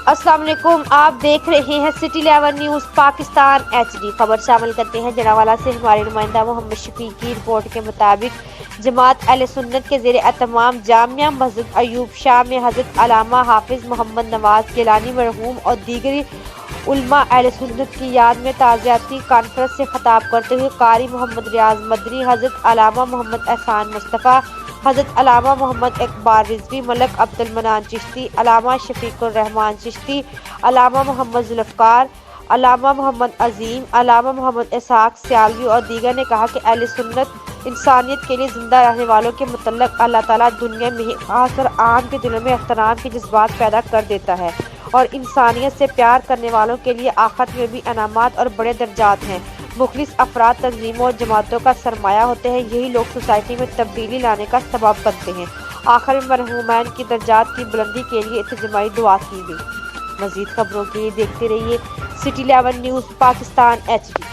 अस्सलाम वालेकुम, आप देख रहे हैं सिटी 11 न्यूज़ पाकिस्तान HD। खबर शामिल करते हैं। जनावाला से हमारे नुमाइंदा मोहम्मद शफीक की रिपोर्ट के मुताबिक जमात अहले सुन्नत के ज़ेर एहतमाम जामिया मस्जिद अयूब शाह में हज़रत अल्लामा हाफिज़ मोहम्मद नवाज गिलानी मरहूम और दीगरी उलमा अहले सुन्नत की याद में ताज़ियाती कॉन्फ्रेंस से खिताब करते हुए कारी मोहम्मद रियाज मदनी, हज़रत अल्लामा मोहम्मद एहसान मुस्तफ़ा, हज़रत अल्लामा मोहम्मद इकबाल रिजवी, मलक अब्दुल मनान चिश्ती, अल्लामा शफीकुर रहमान चिश्ती, अल्लामा मोहम्मद जुल्फ़कार, अल्लामा मोहम्मद अजीम, अल्लामा मोहम्मद इसहाक सियालवी और दीगर ने कहा कि अहले सुन्नत इंसानियत के लिए जिंदा रहने वालों के मुतल्लक अल्लाह ताला दुनिया में ही खास और आम के दिलों में एहतराम के जज्बात पैदा कर देता है और इंसानियत से प्यार करने वालों के लिए आखिरत में भी अनामात और बड़े दर्जात हैं। मुखलिस अफराद तंजीमों और जमातों का सरमाया होते हैं। यही लोग सोसाइटी में तब्दीली लाने का सबब बनते हैं। आखिर में मरहूमैन की दर्जात की बुलंदी के लिए इज्तिमाई दुआ की गई। मज़ीद खबरों के लिए देखते रहिए सिटी 11 न्यूज़ पाकिस्तान HD।